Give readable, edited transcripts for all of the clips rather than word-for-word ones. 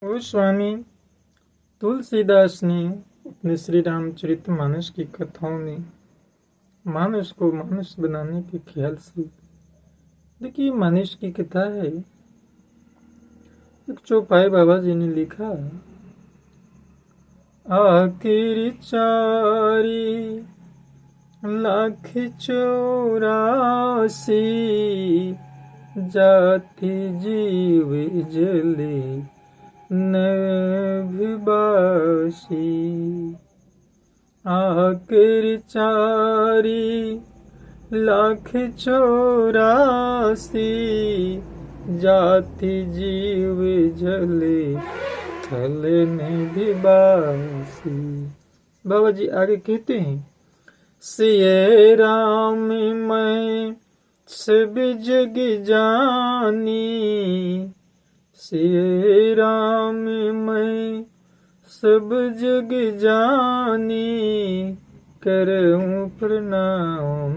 वो स्वामी तुलसीदास ने अपने श्री रामचरितमानस की कथाओं में मानस को मानस बनाने के ख्याल से, देखिए मानस की कथा है। एक चौपाई बाबा जी ने लिखा, आखिर 4,84,000 जाति जीव जले नभबासी। आखिर 4,84,000 जाति जीव जले थल नभबासी। बाबा जी आगे कहते हैं, सिय राम मैं सब जग जानी, सिय राम मैं सब जग जानी, करऊं प्रणाम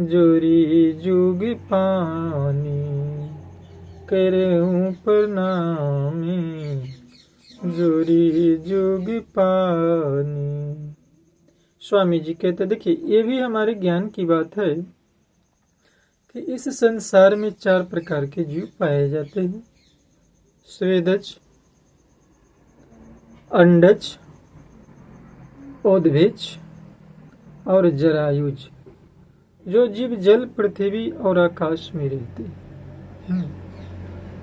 जोरी जुग पानी, करऊं प्रणाम जोरी जुग पानी। स्वामी जी कहते, देखिए ये भी हमारे ज्ञान की बात है कि इस संसार में 4 प्रकार के जीव पाए जाते हैं, स्वेदज, अंडज, ओदभेज और जरायुज, जो जीव जल, पृथ्वी और आकाश में रहते हैं।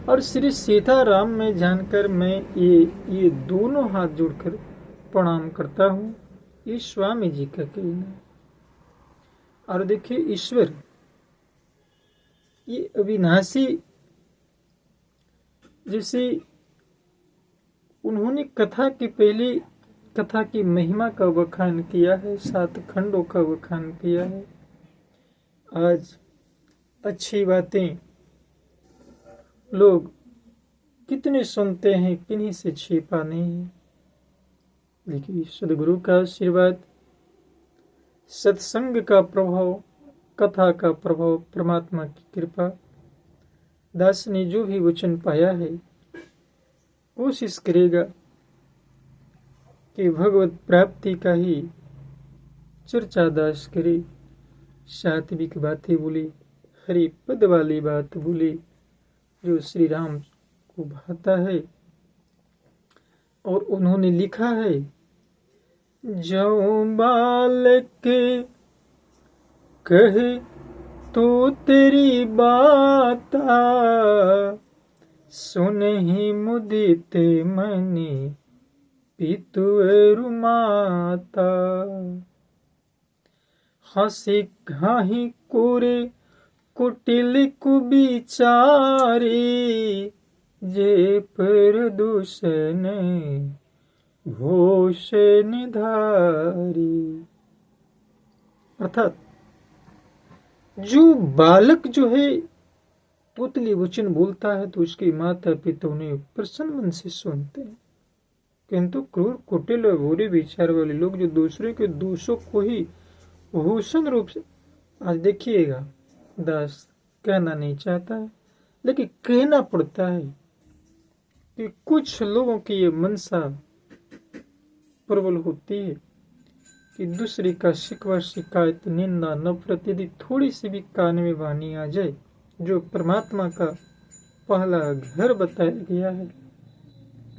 और श्री सीताराम में जानकर मैं ये दोनों हाथ जोड़कर प्रणाम करता हूँ, ये स्वामी जी का कहना है। और देखिए ईश्वर ये अविनाशी, जैसे उन्होंने कथा की पहली कथा की महिमा का बखान किया है, 7 खंडों का बखान किया है। आज अच्छी बातें लोग कितने सुनते हैं, किन्हीं से छिपा नहीं है। देखिए सदगुरु का आशीर्वाद, सत्संग का प्रभाव, कथा का प्रभाव, परमात्मा की कृपा, दास ने जो भी वचन पाया है कोशिश करेगा कि भगवत प्राप्ति का ही चर्चा दास करे, सात्विक बातें बोले, हरि पद वाली बात बोले, जो श्री राम को भाता है। और उन्होंने लिखा है, जो बालक कहे तो तेरी बात, सुन ही मुदित मनि पितु माता, हंसी घाही कोरे कुटिल कुबिचारी, जे प्रदूषण भूषण धारी। अर्थात जो बालक जो है तोतली वचन बोलता है तो उसके माता पिता उन्हें प्रसन्न मन से सुनते हैं, किंतु क्रूर कुटिल और बुरे विचार वाले लोग जो दूसरे के दोषों को ही भूषण रूप से, आज देखिएगा दास कहना नहीं चाहता है लेकिन कहना पड़ता है कि कुछ लोगों की ये मनसा प्रबल होती है कि दूसरे का शिकवा, शिकायत, निंदा, नफरत यदि थोड़ी सी भी कान में वाणी आ जाए, जो परमात्मा का पहला घर बताया गया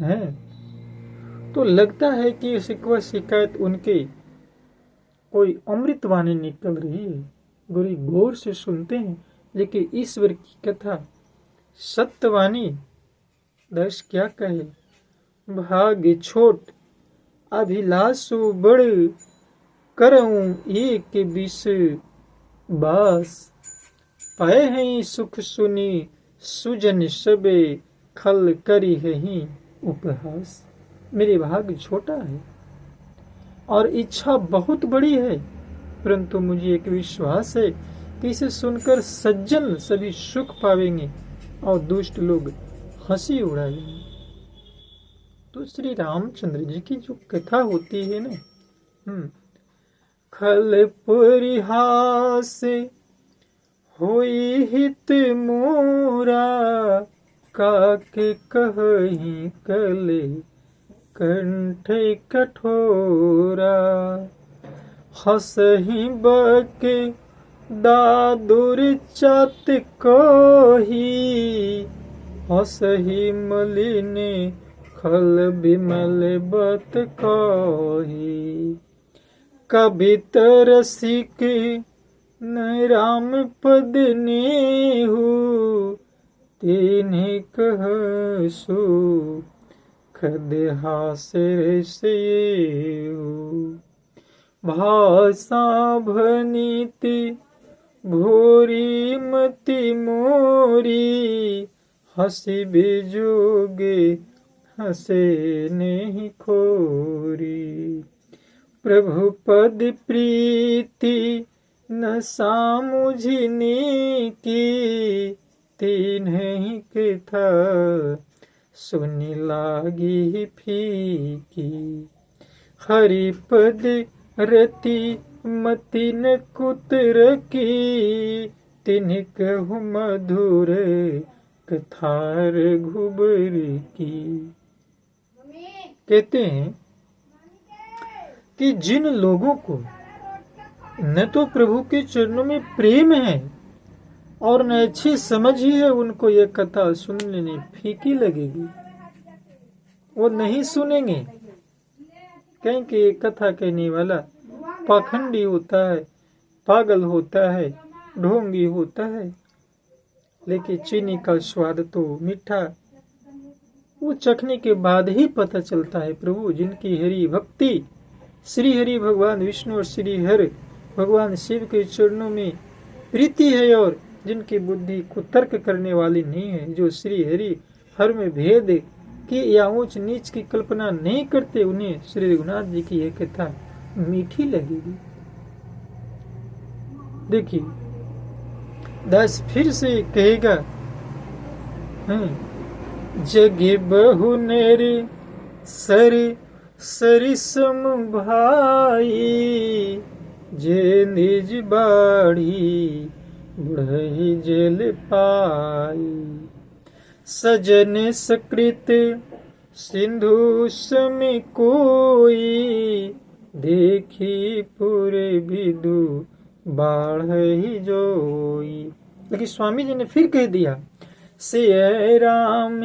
है, तो लगता है कि शिकवा शिकायत उनके कोई अमृत वाणी निकल रही है। गुरु गौर से सुनते हैं, लेकिन ईश्वर की कथा सत्यवाणी दर्श क्या कहे, भाग्य छोट अभिलाषु बड़, करऊं एक विष बास, पाए हैं सुख सुनी सुजन सबे, खल करी है उपहास। मेरे भाग्य छोटा है और इच्छा बहुत बड़ी है, परंतु मुझे एक विश्वास है कि इसे सुनकर सज्जन सभी सुख पावेंगे और दुष्ट लोग हंसी उड़ाएंगे। तो श्री रामचंद्र जी की जो कथा होती है ना, खल परिहास होई हित मोरा, काके कहीं कले कंठ कठोरा। हसही बके दादुर चात कोही, हसही मलिने खल बिमल बत कोही। कभी तरसिक न राम पद नेहु, तिन्हि कहसु खद हासिर सेहु। भाषा भनीति भोरी मति मोरी, हसी बिजोगे हसे नहीं खोरी। प्रभु पद प्रीति न सामुझनी की, तिन्हि कथा सुनि लागी फीकी। हरिपद रति मति न कुतर की, तिन्हि कहु मधुर कथार घुबर की। कहते हैं कि जिन लोगों को न तो प्रभु के चरणों में प्रेम है और न अच्छी समझ ही है, उनको यह कथा सुन लेनी फीकी लगेगी, वो नहीं सुनेंगे। कहीं कि कथा कहने वाला पाखंडी होता है, पागल होता है, ढोंगी होता है। लेकिन चीनी का स्वाद तो मीठा, वो चखने के बाद ही पता चलता है। प्रभु जिनकी हरि भक्ति, श्री हरि भगवान विष्णु और श्री हरि भगवान शिव के चरणों में प्रीति है, और जिनकी बुद्धि कुतर्क करने वाली नहीं है, जो श्री हरि हर में भेद की या ऊंच नीच की कल्पना नहीं करते, उन्हें श्री रघुनाथ जी की यह कथा मीठी लगेगी। देखिए दास फिर से कहेगा, जगे बहु नेरे सर सरिसम भाई, जे निज बाड़ी बुढ़ई जेल पाई। सजन सकृत सिंधु समी कोई, देखी पूरे विदु बाढ़ई जोई। लेकिन स्वामी जी ने फिर कह दिया, से राम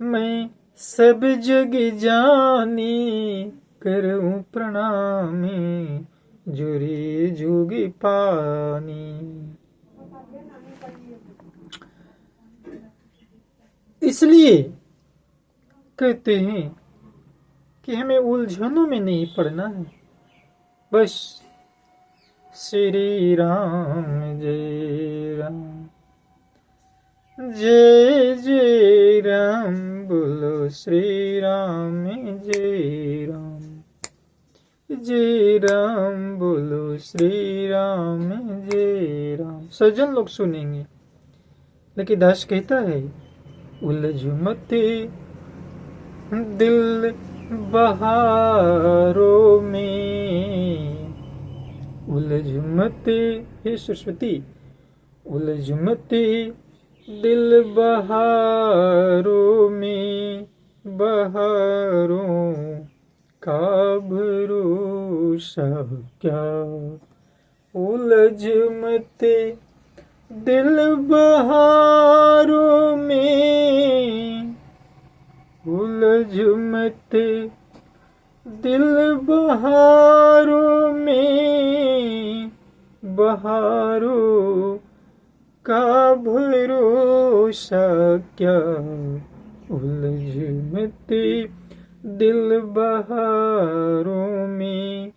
मैं सब जग जानी, करूं प्रणाम जुरी जुगी पानी। इसलिए कहते हैं कि हमें उलझनों में नहीं पड़ना है, बस श्री राम जय राम, जय जय राम बोलो श्री राम जय राम, जय राम बोलो श्री राम जय राम। सज्जन लोग सुनेंगे। लेकिन दास कहता है, उलझ मत दिल बहारों में, उलझ मत हे सरस्वती, उलझ मत दिल बहारों में, बहारों का भरोसा क्या। उलझ मत दिल बहारों में, उलझ मत दिल बहारों में, बहारों का भरोसा क्या। उलझ मत दिल बहारों में,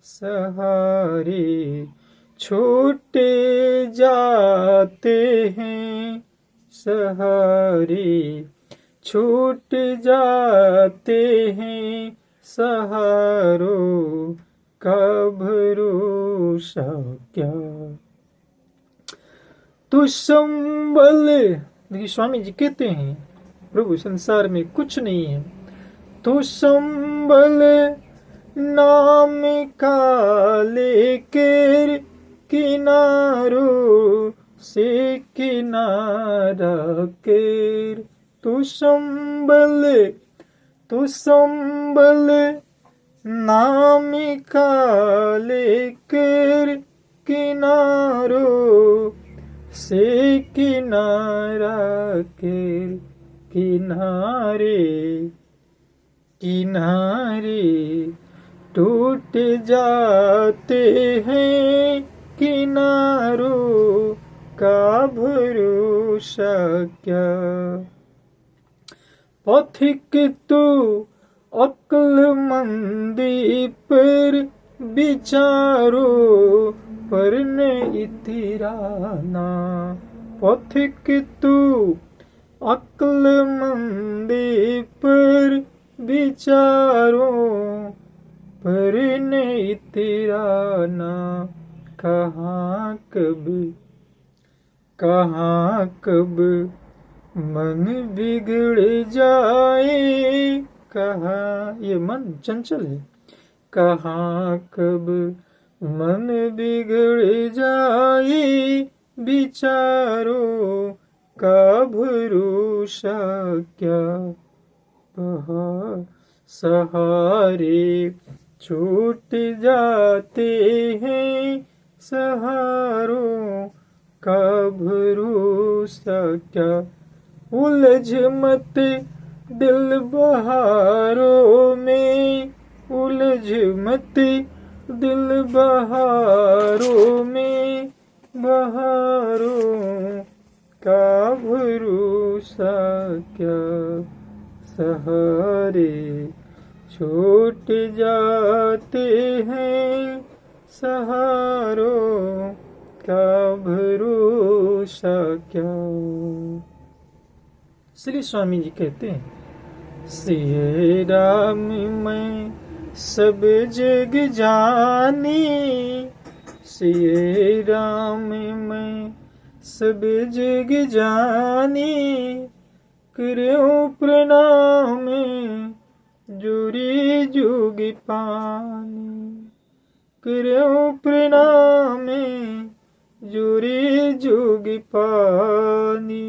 सहारे छूटे जाते हैं, सहारे छूट जाते हैं, सहारों का भरोसा क्या। तो संबल, देखिए स्वामी जी कहते हैं, प्रभु संसार में कुछ नहीं है, तो संबल नाम का लेकर किनारो से किनारा केर तू संबल नामिका लेकर किनारो से किनारा केर किनारे किनारे टूट जाते हैं किनारों का भरोसा क्या। पथिक तू अक्लमंदी पर विचारो पर ने इतिराना। पथिक तू अक्लमंदी पर विचारो पर ने इतिराना। कहाँ कब मन बिगड़ जाए, कहाँ ये मन चंचल है, कहाँ कब मन बिगड़ जाए विचारों का भरोसा क्या। सहारे छूट जाते हैं सहारों का भरोसा क्या। उलझ मत दिल बहारों में, उलझ मत दिल बहारों में, बहारों का भरोसा क्या। सहारे छूट जाते हैं सहारों का भरोसा क्या। श्री स्वामी जी कहते हैं, सिए राम मैं सब जग जानी, सिए राम मैं सब जग जानी, करो प्रणाम जुरी जुग पानी, करो प्रणाम जुरी जुग पानी।